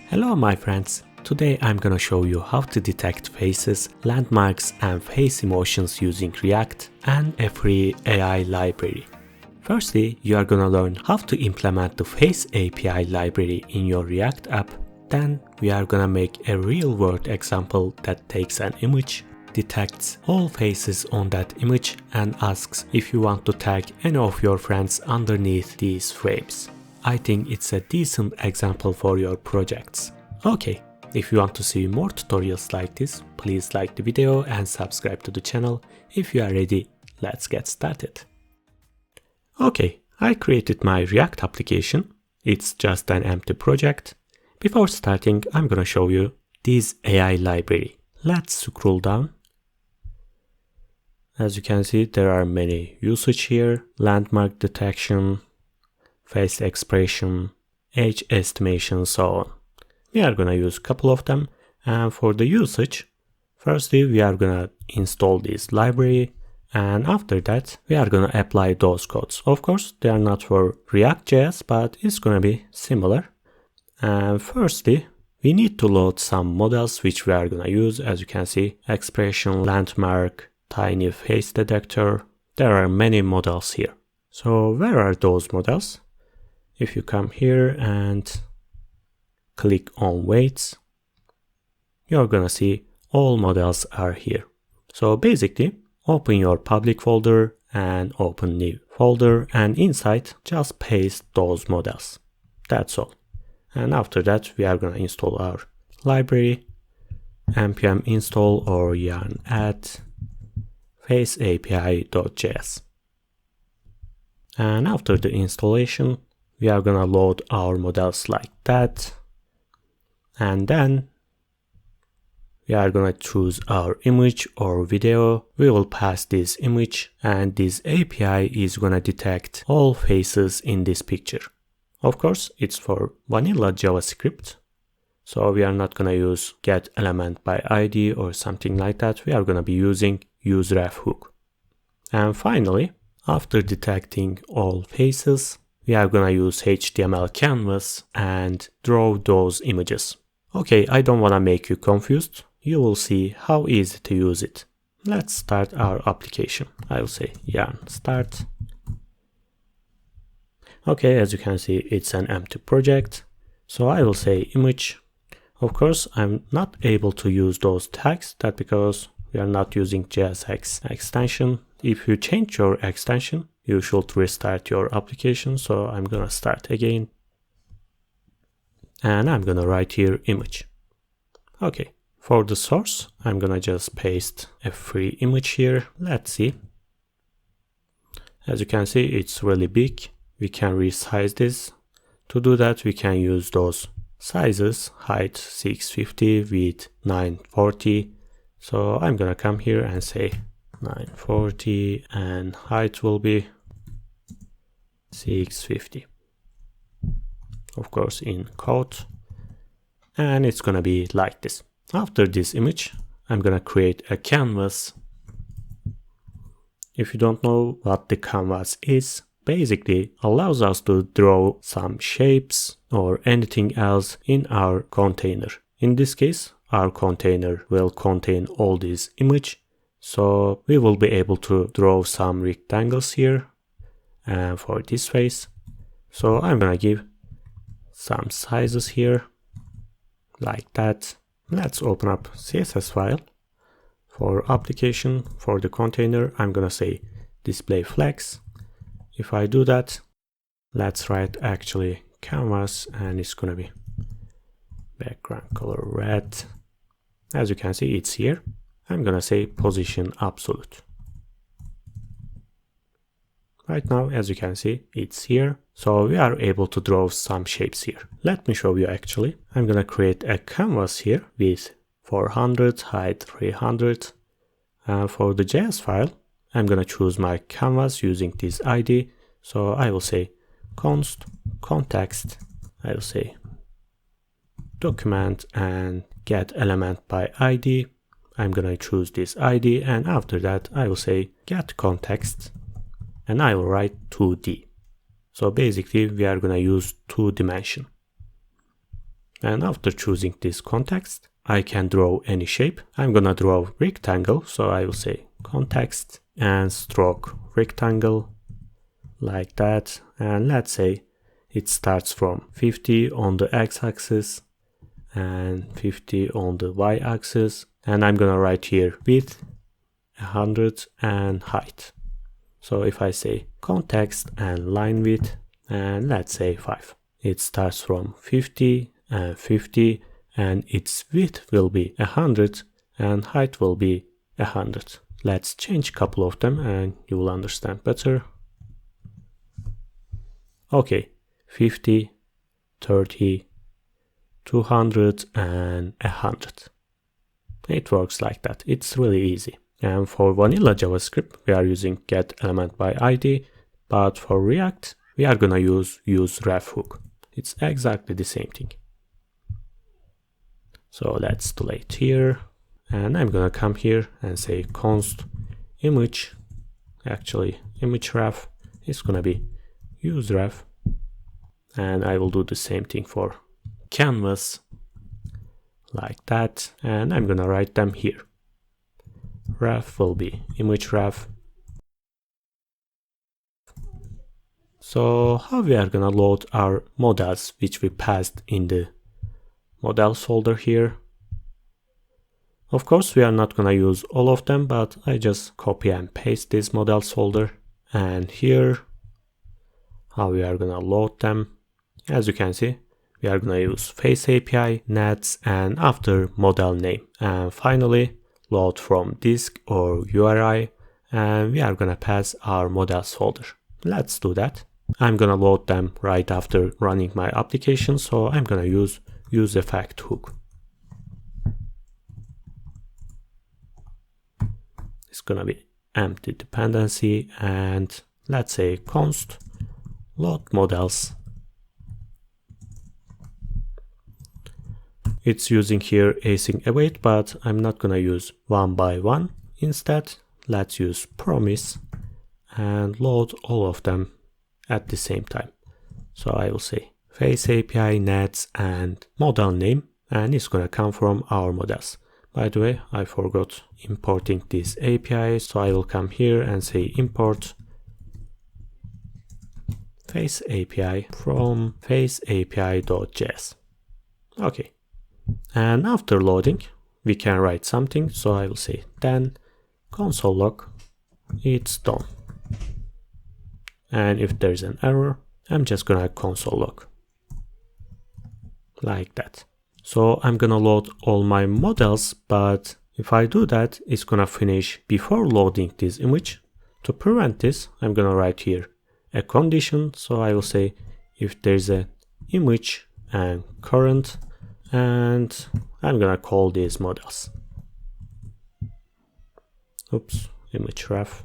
Hello my friends, today I'm gonna show you how to detect faces, landmarks and face emotions using React and a free AI library. Firstly, you are gonna learn how to implement the Face API library in your React app. Then we are gonna make a real-world example that takes an image, detects all faces on that image and asks if you want to tag any of your friends underneath these frames. I think it's a decent example for your projects. Okay, if you want to see more tutorials like this, please like the video and subscribe to the channel. If you are ready, let's get started. Okay, I created my React application. It's just an empty project. Before starting, I'm gonna show you this AI library. Let's scroll down. As you can see, there are many usage here: landmark detection, face expression, age estimation, so on. We are gonna use a couple of them, and for the usage, firstly we are gonna install this library, and after that we are gonna apply those codes. Of course, they are not for React.js, but it's gonna be similar. And firstly, we need to load some models which we are gonna use. As you can see, expression, landmark, tiny face detector. There are many models here. So where are those models? If you come here and click on weights, you're gonna see all models are here. So basically, open your public folder and open new folder, and inside just paste those models. That's all. And after that, we are gonna install our library, npm install or yarn add face-api.js. And after the installation, we are gonna load our models like that. And then we are gonna choose our image or video. We will pass this image, and this API is gonna detect all faces in this picture. Of course, it's for vanilla JavaScript. So we are not gonna use get element by ID or something like that. We are gonna be using useref hook. And finally, after detecting all faces, we are gonna use HTML canvas and draw those images. Okay, I don't wanna make you confused. You will see how easy to use it. Let's start our application. I will say yarn start. Okay, as you can see, it's an empty project. So I will say image. Of course, I'm not able to use those tags. That's because we are not using JSX extension. If you change your extension, you should restart your application. So I'm gonna start again. And I'm gonna write here image. Okay, for the source, I'm gonna just paste a free image here. Let's see. As you can see, it's really big. We can resize this. To do that, we can use those sizes, height 650, width 940. So I'm gonna come here and say 940 and height will be 650. Of course in code. And it's gonna be like this. After this image, I'm gonna create a canvas. If you don't know what the canvas is, basically allows us to draw some shapes or anything else in our container. In this case, our container will contain all these images. So we will be able to draw some rectangles here and for this face. So I'm gonna give some sizes here like that. Let's open up CSS file. For application, for the container, I'm gonna say display flex. If I do that, let's write actually canvas, and it's gonna be background color red. As you can see, it's here. I'm gonna say position absolute. Right now, as you can see, it's here. So we are able to draw some shapes here. Let me show you actually. I'm gonna create a canvas here with 400, height 300. And for the JS file, I'm gonna choose my canvas using this ID. So I will say const context. I will say document and get element by ID. I'm gonna choose this ID, and after that I will say get context, and I will write 2D. So basically we are gonna use 2 dimension. And after choosing this context, I can draw any shape. I'm gonna draw rectangle, so I will say context and stroke rectangle like that. And let's say it starts from 50 on the x-axis and 50 on the y-axis. And I'm gonna write here width 100 and height. So if I say context and line width and let's say 5, it starts from 50 and 50 and its width will be 100 and height will be 100. Let's change a couple of them and you will understand better. Okay, 50, 30, 200 and 100. It works like that. It's really easy. And for vanilla JavaScript, we are using getElementById, but for React, we are gonna use ref hook. It's exactly the same thing. So let's delete here, and I'm gonna come here and say const image. Actually, image ref is gonna be use ref, and I will do the same thing for canvas like that, and I'm gonna write them here. Ref will be image ref. So how we are gonna load our models which we passed in the models folder here. Of course we are not gonna use all of them, but I just copy and paste this models folder, and here how we are gonna load them. As you can see, we are gonna use face API, nets, and after model name, and finally load from disk or URI, and we are gonna pass our models folder. Let's do that. I'm gonna load them right after running my application, so I'm gonna use effect hook. It's gonna be empty dependency, and let's say const load models. It's using here async await, but I'm not gonna use one by one. Instead, let's use promise and load all of them at the same time. So I will say face API, nets, and model name, and it's gonna come from our models. By the way, I forgot importing this API, so I will come here and say import face API from face-api.js. Okay. And after loading, we can write something. So I will say then console log, it's done. And if there's an error, I'm just gonna console log like that. So I'm gonna load all my models, but if I do that, it's gonna finish before loading this image. To prevent this, I'm gonna write here a condition. So I will say if there's an image and current, and I'm gonna call these models. Oops, image ref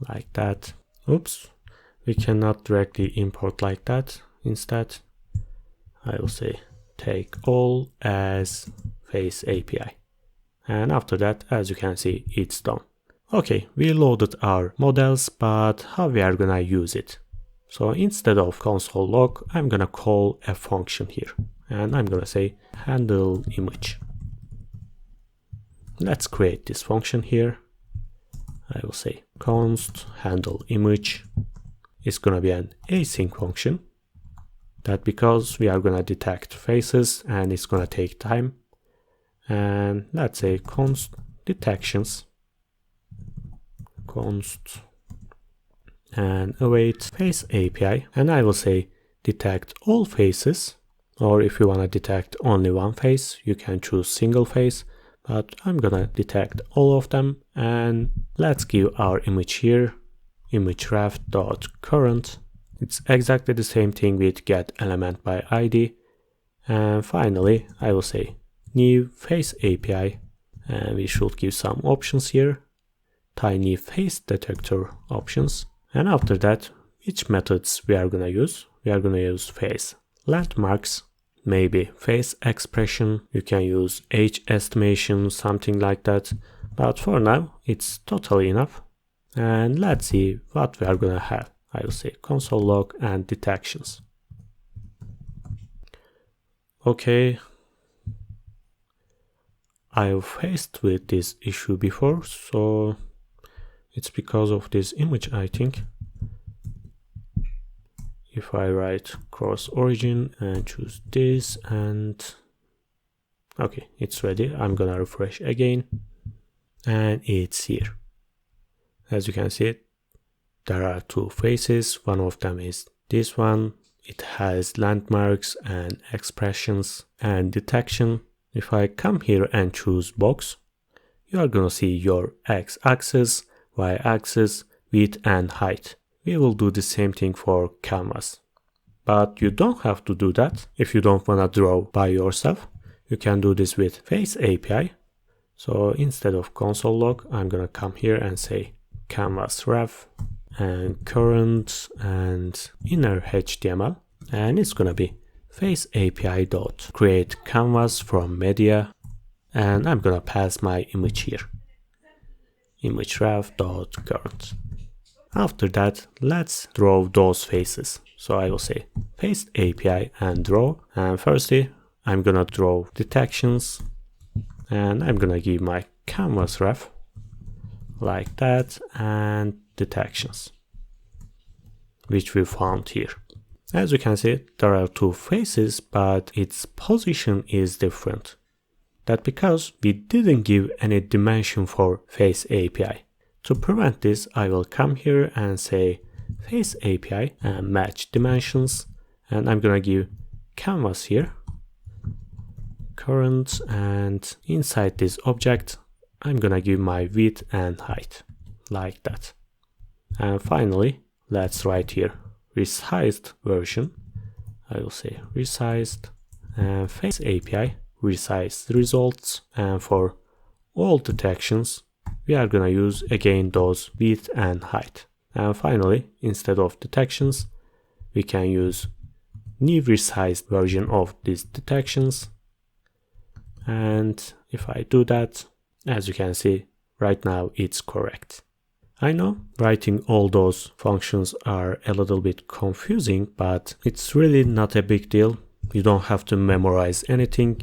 like that. Oops, we cannot directly import like that. Instead, I will say take all as face API. And after that, as you can see, it's done. Okay, we loaded our models, but how we are gonna use it? So instead of console log, I'm gonna call a function here, and I'm gonna say handle image. Let's create this function here. I will say const handle image. It's gonna be an async function. That because we are gonna detect faces and it's gonna take time. And let's say const detections, const and await face API, and I will say detect all faces, or if you want to detect only one face, you can choose single face, but I'm gonna detect all of them. And let's give our image here, image ref.current. It's exactly the same thing with getElementById. And finally, I will say new face API, and we should give some options here, tiny face detector options. And after that, which methods we are gonna use? We are gonna use face landmarks, maybe face expression. You can use age estimation, something like that. But for now, it's totally enough. And let's see what we are gonna have. I will say console log and detections. Okay, I've faced with this issue before, so it's because of this image, I think. If I write cross origin and choose this, and okay, it's ready. I'm gonna refresh again, and it's here. As you can see, there are two faces. One of them is this one. It has landmarks and expressions and detection. If I come here and choose box, you are gonna see your x-axis, y-axis, width and height. We will do the same thing for canvas. But you don't have to do that if you don't wanna draw by yourself. You can do this with Face API. So instead of console log, I'm gonna come here and say canvas ref and current and inner HTML, and it's gonna be face-api.create canvas from media, and I'm gonna pass my image here, image ref.current. After that, let's draw those faces. So I will say face API and draw, and firstly I'm gonna draw detections, and I'm gonna give my canvas ref like that, and detections, which we found here. As you can see, there are two faces, but its position is different. That's because we didn't give any dimension for Face API. To prevent this, I will come here and say Face API and match dimensions, and I'm gonna give canvas here, current, and inside this object, I'm gonna give my width and height, like that. And finally, let's write here resized version. I will say resized, and Face API resized results, and for all detections we are gonna use again those width and height. And finally, instead of detections, we can use new resized version of these detections. And if I do that, as you can see, right now it's correct. I know writing all those functions are a little bit confusing, but it's really not a big deal. You don't have to memorize anything.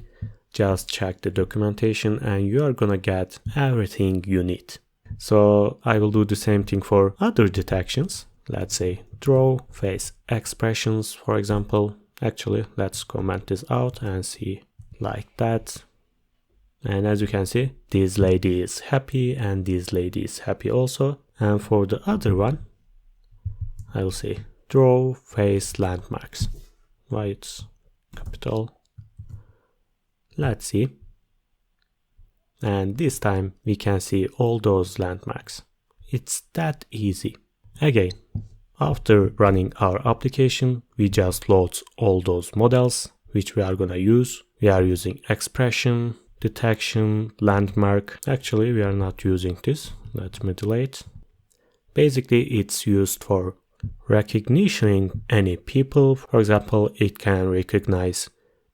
Just check the documentation and you are gonna get everything you need. So I will do the same thing for other detections. Let's say draw face expressions, for example. Actually, let's comment this out and see like that. And as you can see, this lady is happy and this lady is happy also. And for the other one, I will say draw face landmarks. Why it's capital? Let's see. And this time we can see all those landmarks. It's that easy. Again, after running our application, we just load all those models which we are gonna use. We are using expression, detection, landmark. Actually, we are not using this. Let me delete. Basically, it's used for recognition any people. For example, it can recognize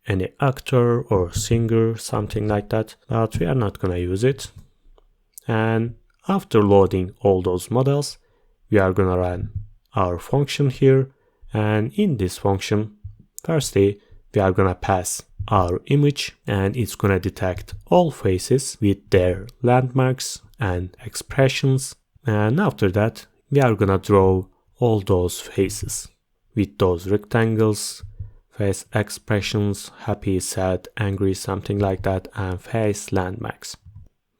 any actor or singer, something like that, but we are not gonna use it. And after loading all those models, we are gonna run our function here, and in this function, firstly, we are gonna pass our image, and it's gonna detect all faces with their landmarks and expressions, and after that, we are gonna draw all those faces with those rectangles, face expressions, happy, sad, angry, something like that, and face landmarks.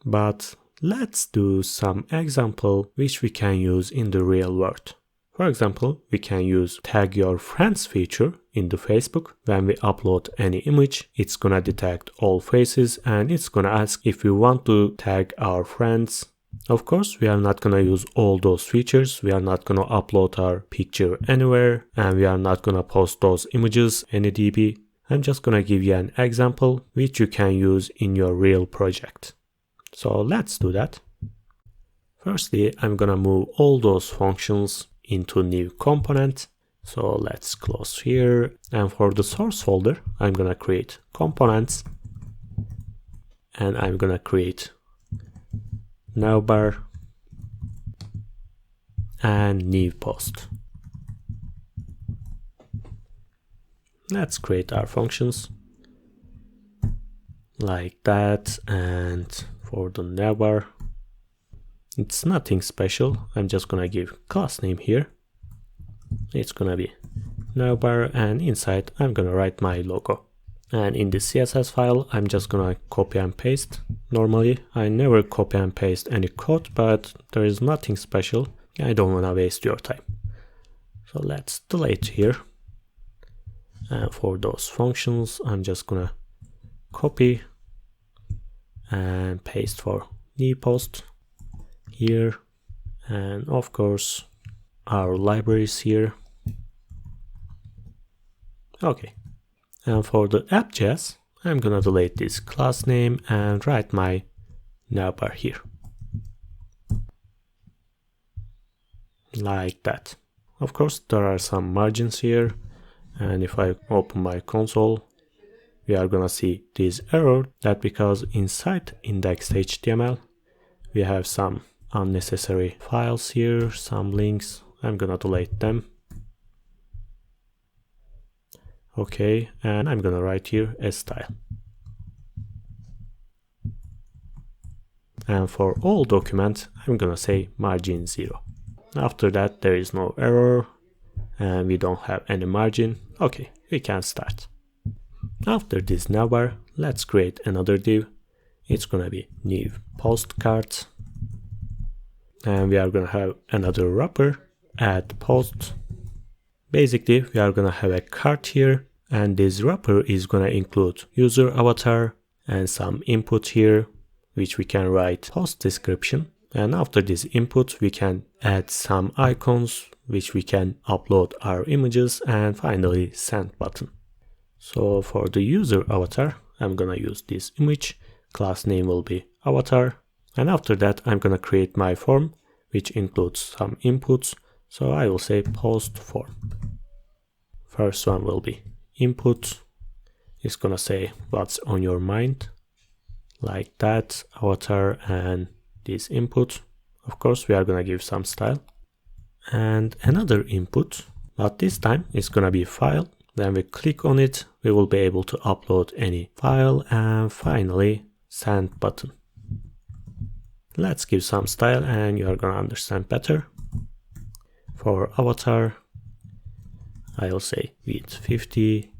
But let's do some example which we can use in the real world. For example, we can use tag your friends feature in the Facebook. When we upload any image, it's gonna detect all faces and it's gonna ask if we want to tag our friends. Of course, we are not gonna use all those features. We are not gonna upload our picture anywhere, and we are not gonna post those images any DB. I'm just gonna give you an example which you can use in your real project. So let's do that. Firstly, I'm gonna move all those functions into new component. So let's close here. And for the source folder, I'm gonna create components. And I'm gonna create navbar and new post. Let's create our functions. like that. And for the navbar, it's nothing special. I'm just gonna give class name here. It's gonna be navbar, and inside I'm gonna write my logo. And in the CSS file, I'm just gonna copy and paste. Normally, I never copy and paste any code, but there is nothing special. I don't wanna waste your time. So let's delete here. And for those functions, I'm just gonna copy and paste for new post here. And of course, our libraries here. Okay. And for the app.js, I'm gonna delete this class name and write my navbar here. Like that. Of course, there are some margins here. And if I open my console, we are gonna see this error. That because inside index.html, we have some unnecessary files here, some links. I'm gonna delete them. Okay, and I'm gonna write here a style. And for all documents, I'm gonna say margin 0. After that, there is no error, and we don't have any margin. Okay, we can start. After this navbar, let's create another div. It's gonna be new postcard. And we are gonna have another wrapper, add post. Basically, we are gonna have a card here, and this wrapper is gonna include user avatar and some input here, which we can write post description. And after this input, we can add some icons, which we can upload our images, and finally send button. So for the user avatar, I'm gonna use this image. Class name will be avatar. And after that, I'm gonna create my form, which includes some inputs. So I will say post form. First one will be input. It's gonna say what's on your mind, like that, avatar and this input. Of course, we are gonna give some style and another input, but this time it's gonna be file. When we click on it, we will be able to upload any file, and finally send button. Let's give some style and you are gonna understand better. For avatar, I will say width 50,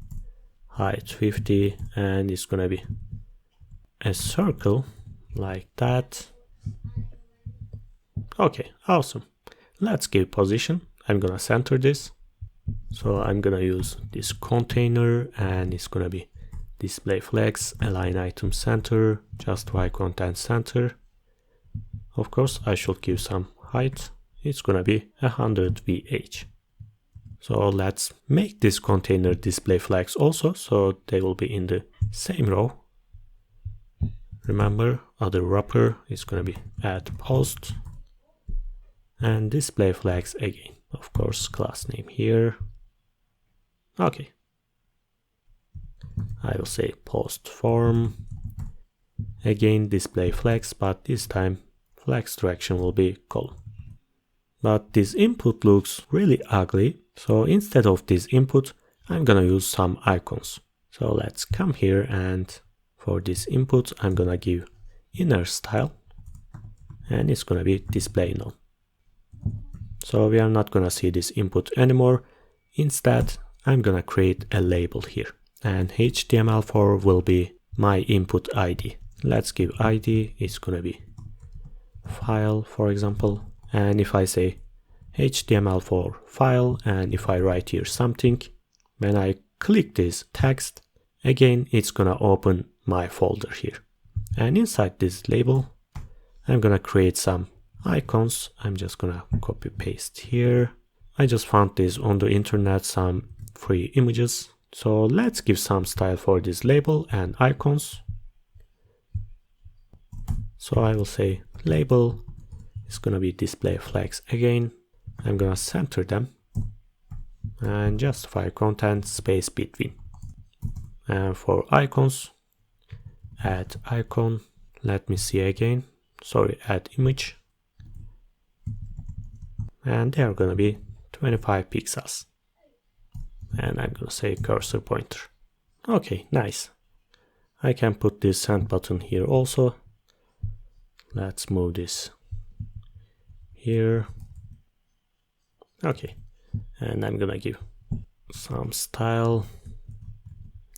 height 50, and it's gonna be a circle like that. Okay, awesome. Let's give position. I'm gonna center this. So I'm gonna use this container, and it's gonna be display flex, align item center, justify content center. Of course, I should give some height. It's gonna be 100 VH. So let's make this container display flags also, so they will be in the same row. Remember, other wrapper is gonna be add post and display flags again. Of course, class name here. Okay. I will say post form. Again, display flags, but this time flags direction will be column. But this input looks really ugly. So instead of this input, I'm gonna use some icons. So let's come here, and for this input, I'm gonna give inner style, and it's gonna be display none. So we are not gonna see this input anymore. Instead, I'm gonna create a label here, and HTML4 will be my input ID. Let's give ID, it's gonna be file, for example. And if I say HTML4 file, and if I write here something, when I click this text, again, it's gonna open my folder here. And inside this label, I'm gonna create some icons. I'm just gonna copy paste here. I just found this on the internet, some free images. So let's give some style for this label and icons. So I will say label is gonna be display flags again. I'm gonna center them and justify content space between. And for icons, add icon. Let me see again. Sorry, add image. And they are gonna be 25 pixels. And I'm gonna say cursor pointer. Okay, nice. I can put this send button here also. Let's move this here. Okay, and I'm gonna give some style.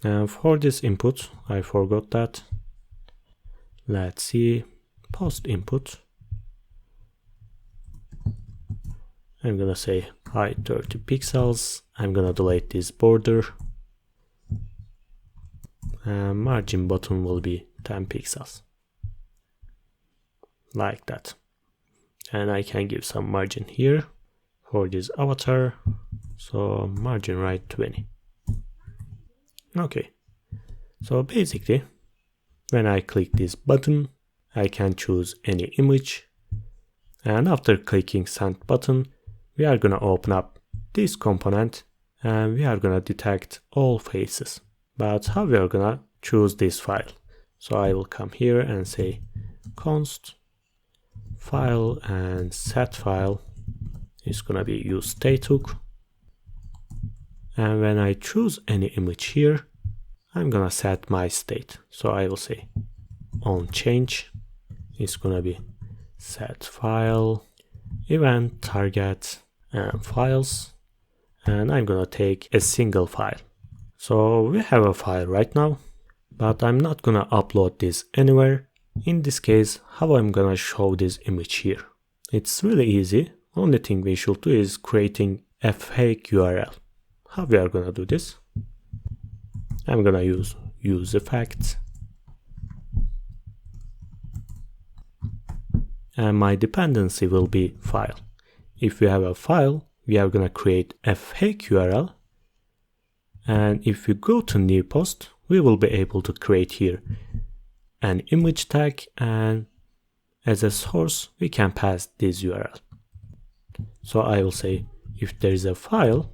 And for this input, I forgot that. Let's see, post input. I'm gonna say height 30 pixels. I'm gonna delete this border. And margin button will be 10 pixels. Like that. And I can give some margin here for this avatar. So margin right 20. Okay. So basically, when I click this button, I can choose any image. And after clicking send button, we are gonna open up this component and we are gonna detect all faces. But how we are gonna choose this file? So I will come here and say const file and set file is gonna be use state hook. And when I choose any image here, I'm gonna set my state. So I will say on change is gonna be set file, event, target, and files. And I'm gonna take a single file. So we have a file right now, but I'm not gonna upload this anywhere. In this case, how I'm gonna show this image here? It's really easy. Only thing we should do is creating a fake URL. How we are gonna do this? I'm gonna use effects. And my dependency will be file. If we have a file, we are gonna create a fake URL. And if we go to new post, we will be able to create here an image tag, and as a source, we can pass this URL. So I will say if there is a file,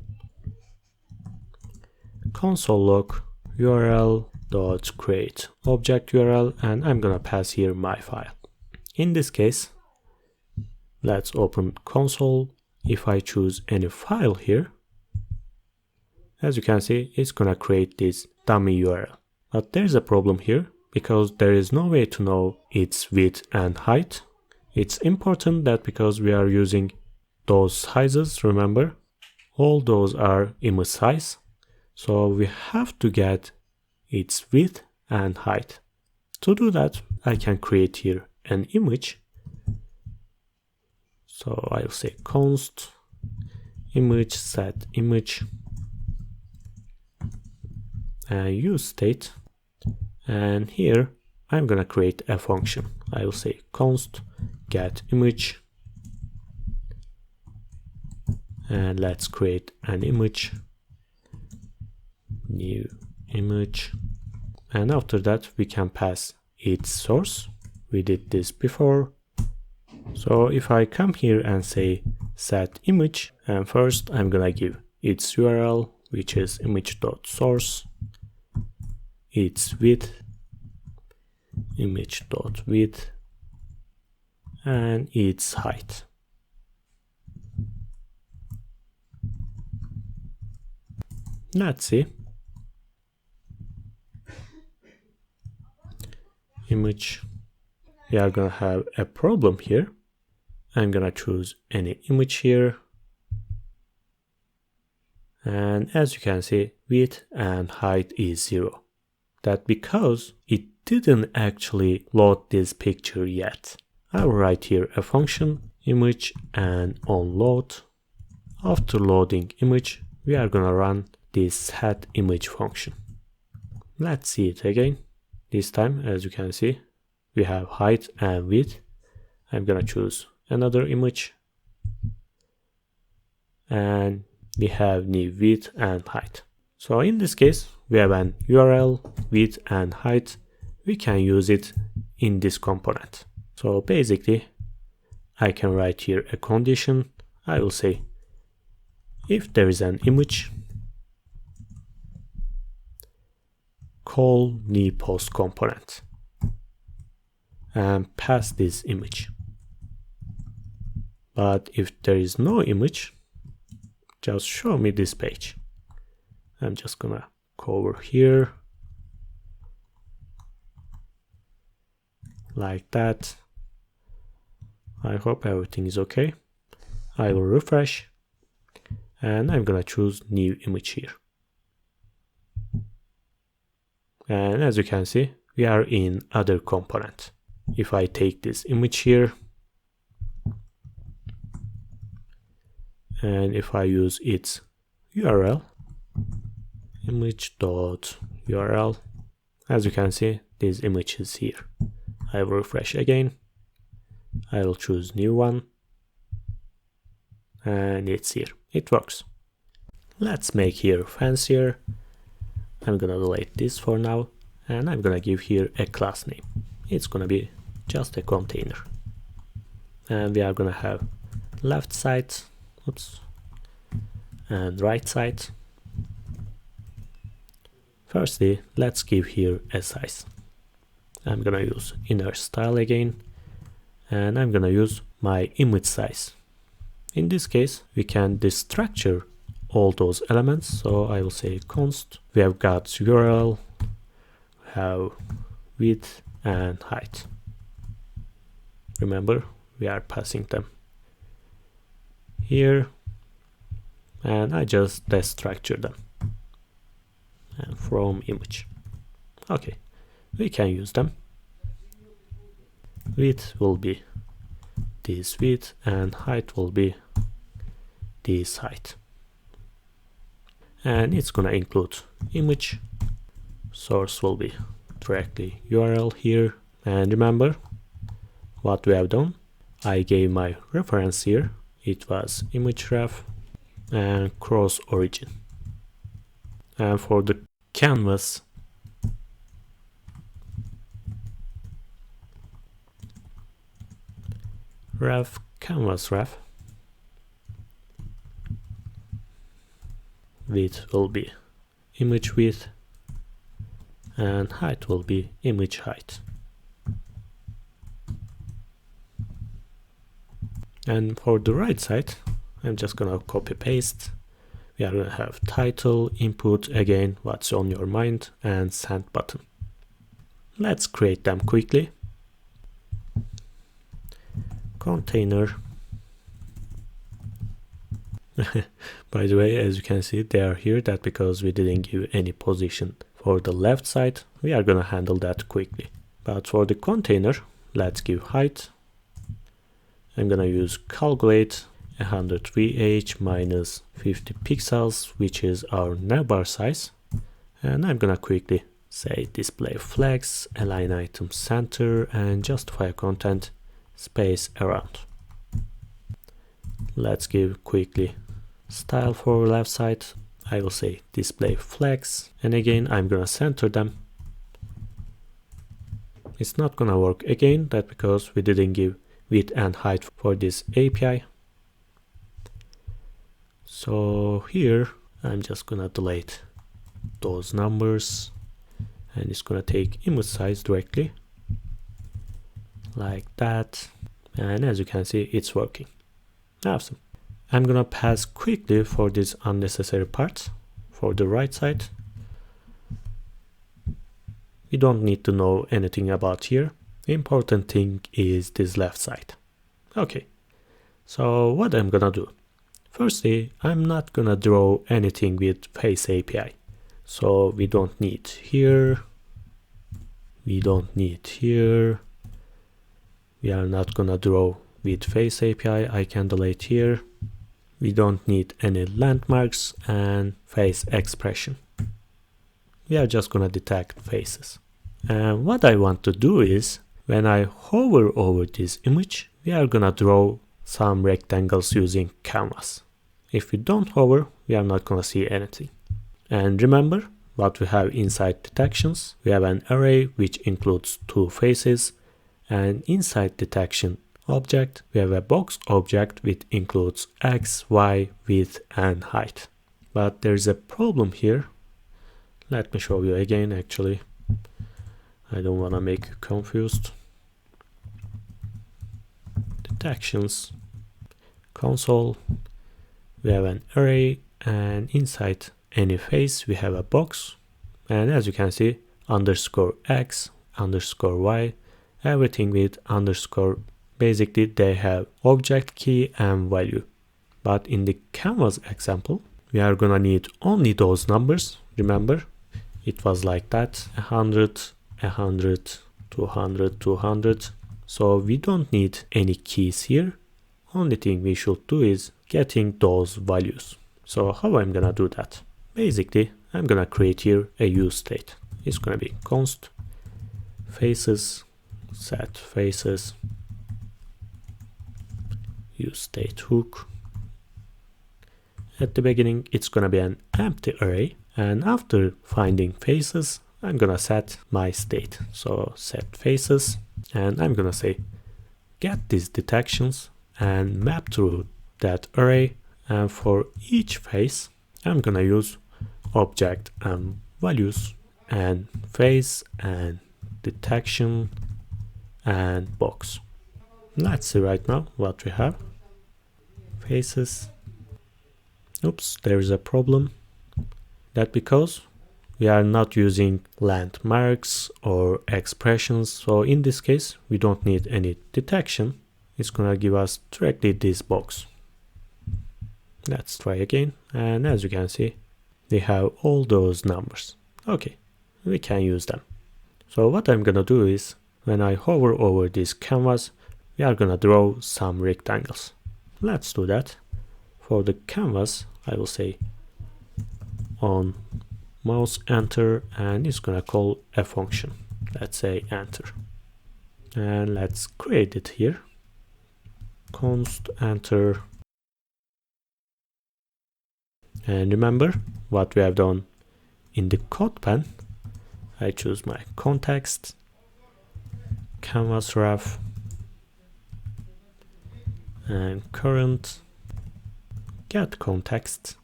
console log url.create object URL, and I'm gonna pass here my file. In this case, let's open console. If I choose any file here, as you can see, it's gonna create this dummy URL. But there's a problem here because there is no way to know its width and height. It's important that because we are using those sizes, remember, all those are image size. So we have to get its width and height. To do that, I can create here an image. So I'll say const image set image and use state. And here I'm gonna create a function. I will say const get image. And let's create an image. New image. And after that we can pass its source. We did this before. So if I come here and say set image, and first I'm gonna give its URL, which is image.source, its width, image.width, and its height. Let's see. Image. We are gonna have a problem here. I'm gonna choose any image here. And as you can see, width and height is 0. That because it didn't actually load this picture yet. I will write here a function, image and onLoad. After loading image, we are gonna run this set image function. Let's see it again. This time, as you can see, we have height and width. I'm gonna choose another image. And we have new width and height. So in this case, we have an URL, width and height. We can use it in this component. So basically, I can write here a condition. I will say, if there is an image, call new post component and pass this image. But if there is no image, just show me this page. I'm just gonna go over here like that. I hope everything is okay. I will refresh and I'm gonna choose new image here. And as you can see, we are in other component. If I take this image here and if I use its URL, image.url, as you can see, this image is here. I will refresh again. I will choose new one and it's here. It works. Let's make here fancier. I'm gonna delete this for now and I'm gonna give here a class name. It's gonna be just a container. And we are gonna have left side, and right side. Firstly, let's give here a size. I'm gonna use inner style again and I'm gonna use my image size. In this case, we can destructure all those elements. So I will say const. We have got URL, we have width and height. Remember, we are passing them here and I just destructure them and from image. Okay, we can use them. Width will be this width and height will be this height. And it's gonna include image. Source will be directly URL here. And remember what we have done. I gave my reference here. It was image ref and cross origin. And for the canvas, ref, canvas ref, width will be image width and height will be image height. And for the right side, I'm just gonna copy paste. We are gonna have title, input, again, what's on your mind, and send button. Let's create them quickly. Container. By the way, as you can see, they are here. That because we didn't give any position for the left side. We are gonna handle that quickly. But for the container, let's give height. I'm gonna use calculate 100 VH minus 50 pixels, which is our navbar size. And I'm gonna quickly say display flex, align item center, and justify content space around. Let's give quickly style for left side. I will say display flex, and again I'm gonna center them. It's not gonna work again, that because we didn't give width and height for this API. So here I'm just gonna delete those numbers and it's gonna take image size directly like that, and as you can see, it's working. Awesome. I'm gonna pass quickly for this unnecessary part for the right side. We don't need to know anything about here. The important thing is this left side. Okay, so what I'm gonna do? Firstly, I'm not gonna draw anything with face API. So we don't need here. We don't need here. We are not gonna draw with face API. I can delete here. We don't need any landmarks and face expression. We are just gonna detect faces. And what I want to do is, when I hover over this image, we are gonna draw some rectangles using canvas. If we don't hover, we are not gonna see anything. And remember what we have inside detections. We have an array which includes two faces, and inside detection object we have a box object which includes x, y, width and height. But there's a problem here. Let me show you again. Actually, I don't want to make you confused. Detections, console, we have an array, and inside any face we have a box, and as you can see, underscore x, underscore y everything with underscore. Basically, they have object key and value. But in the canvas example, we are gonna need only those numbers. Remember, it was like that: 100, 100, 200, 200. So we don't need any keys here. Only thing we should do is getting those values. So how I'm gonna do that? Basically, I'm gonna create here a use state. It's gonna be const faces set faces use state hook. At the beginning, it's gonna be an empty array, and after finding faces, I'm gonna set my state. So set faces, and I'm gonna say get these detections and map through that array, and for each face, I'm gonna use object and values and face and detection and box. Let's see right now what we have. Faces. Oops, there is a problem. That's because we are not using landmarks or expressions. So in this case, we don't need any detection. It's gonna give us directly this box. Let's try again. And as you can see, we have all those numbers. Okay, we can use them. So what I'm gonna do is, when I hover over this canvas, we are gonna draw some rectangles. Let's do that. For the canvas, I will say on mouse enter, and it's gonna call a function. Let's say enter. And let's create it here. Const enter. And remember what we have done in the code pen. I choose my context, canvas ref, and current get context.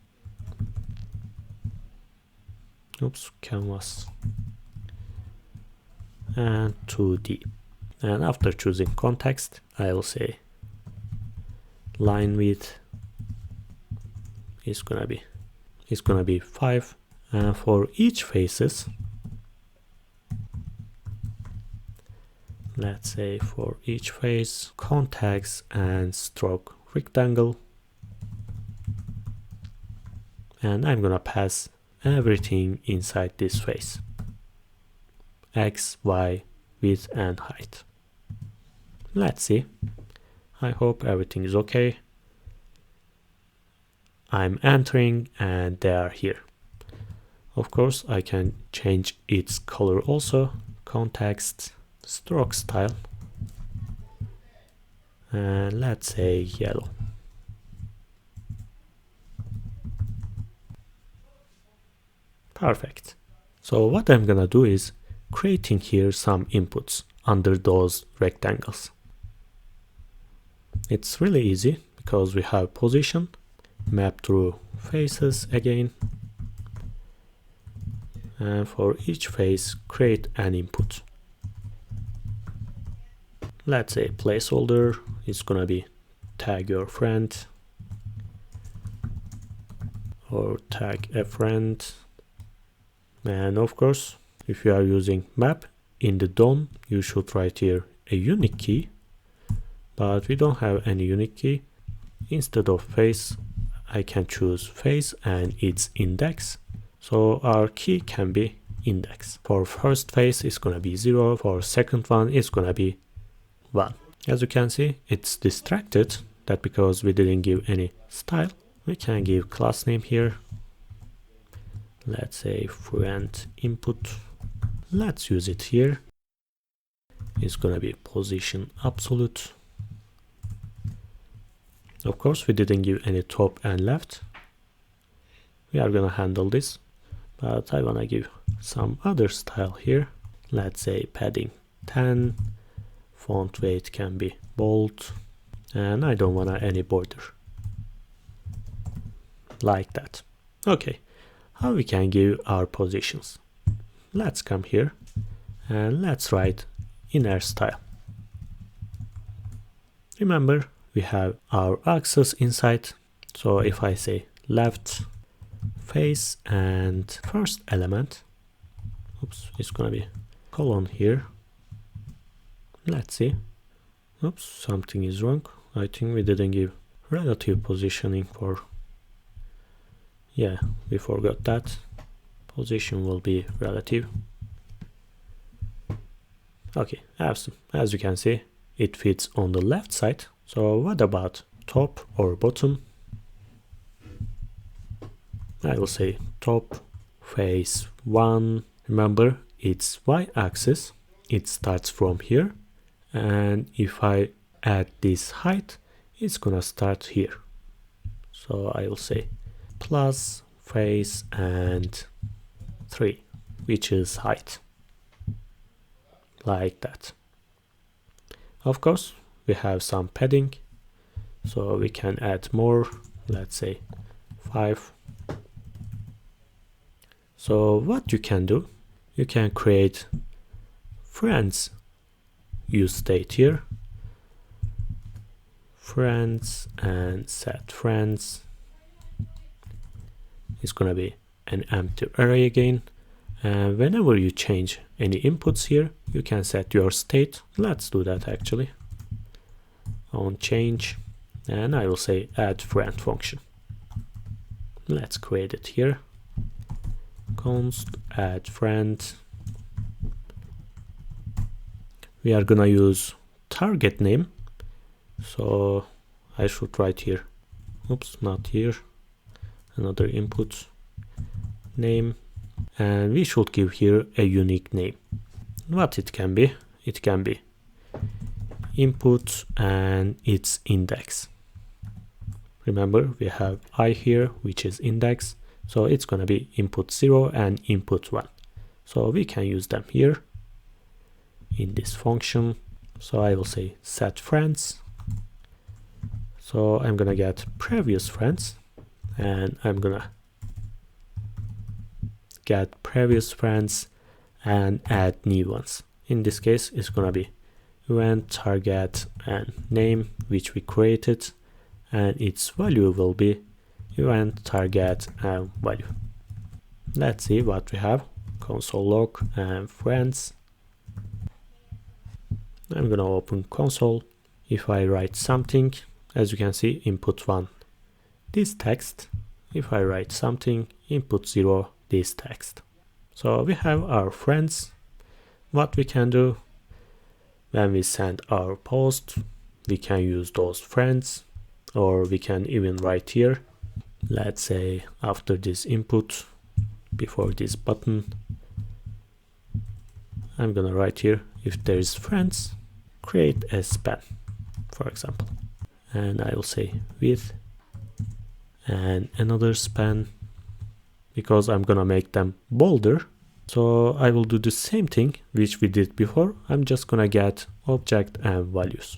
Oops, canvas and 2D. And after choosing context, I will say line width is gonna be 5, and for each faces, let's say for each face, context and stroke rectangle, and I'm gonna pass everything inside this face: X, Y, width and height. Let's see. I hope everything is okay. I'm entering and they are here. Of course, I can change its color also. Context, stroke style, and let's say yellow. Perfect. So what I'm gonna do is creating here some inputs under those rectangles. It's really easy because we have position, map through faces again, and for each face create an input. Let's say placeholder is gonna be tag your friend or tag a friend. And of course, if you are using map in the DOM, you should write here a unique key, but we don't have any unique key. Instead of face, I can choose face and its index. So our key can be index. For first face, it's gonna be 0. For second one, it's gonna be 1. As you can see, it's distracted. That because we didn't give any style. We can give class name here. Let's say friend input. Let's use it here. It's gonna be position absolute. Of course, we didn't give any top and left. We are gonna handle this, but I wanna give some other style here. Let's say padding 10, font weight can be bold, and I don't wanna any border. Like that. Okay, how we can give our positions? Let's come here and let's write inner style. Remember, we have our axis inside. So if I say left face and first element, oops, it's gonna be colon here. Let's see. Oops, something is wrong. I think we didn't give relative positioning for... Yeah, we forgot that. Position will be relative. Okay, as you can see, it fits on the left side. So what about top or bottom? I will say top, face 1. Remember, it's y-axis. It starts from here. And if I add this height, it's gonna start here. So I will say plus face and 3, which is height. Like that. Of course, we have some padding, so we can add more, let's say 5. So what you can do, you can create friends use state here, friends, and set friends. It's gonna be an empty array again. And whenever you change any inputs here, you can set your state. Let's do that actually. On change, and I will say add friend function. Let's create it here. Const add friend. We are gonna use target name. So I should write here. Oops, not here. Another input name. And we should give here a unique name. What it can be? It can be input and its index. Remember, we have I here, which is index. So it's gonna be input 0 and input 1. So we can use them here in this function. So I will say set friends. So I'm gonna get previous friends, and I'm gonna get previous friends and add new ones. In this case, it's gonna be event target and name, which we created, and its value will be event target and value. Let's see what we have. Console log and friends. I'm gonna open console. If I write something, as you can see, input 1 this text. If I write something, input 0 this text. So we have our friends. What we can do, when we send our post, we can use those friends, or we can even write here, let's say after this input, before this button, I'm gonna write here, if there is friends, create a span, for example. And I will say with and another span, because I'm gonna make them bolder. So I will do the same thing which we did before. I'm just gonna get object and values.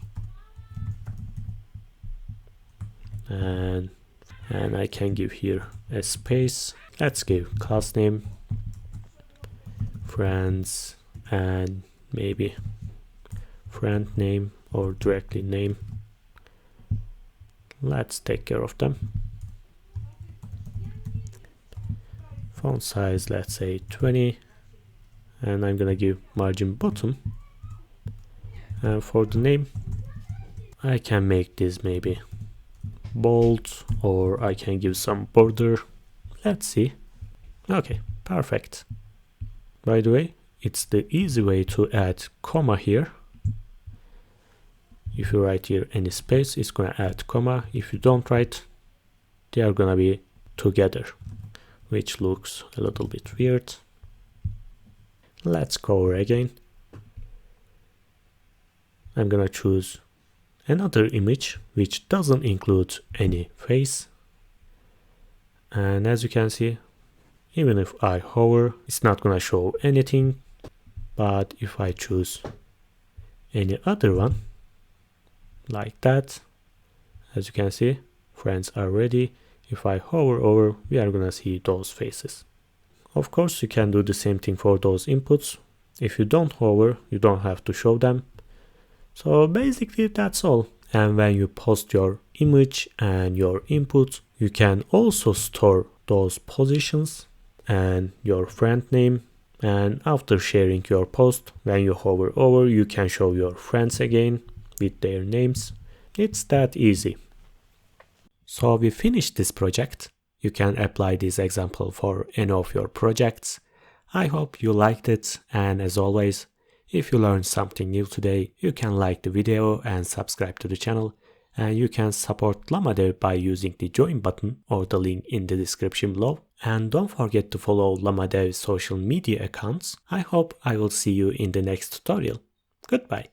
And I can give here a space. Let's give class name, friends, and maybe friend name or directly name. Let's take care of them. Font size, let's say 20, and I'm gonna give margin bottom. And for the name, I can make this maybe bold, or I can give some border. Let's see. Okay, perfect. By the way, it's the easy way to add comma here. If you write here any space, it's gonna add comma. If you don't write, they are gonna be together, which looks a little bit weird. Let's cover again. I'm gonna choose another image which doesn't include any face. And as you can see, even if I hover, it's not gonna show anything. But if I choose any other one, like that, as you can see, friends are ready. If I hover over, we are gonna see those faces. Of course, you can do the same thing for those inputs. If you don't hover, you don't have to show them. So basically that's all. And when you post your image and your input, you can also store those positions and your friend name And after sharing your post, when you hover over, you can show your friends again with their names. It's that easy. So we finished this project. You can apply this example for any of your projects. I hope you liked it, and as always, if you learned something new today, you can like the video and subscribe to the channel, and you can support Lama Dev by using the join button or the link in the description below. And don't forget to follow Lama Dev's social media accounts. I hope I will see you in the next tutorial. Goodbye.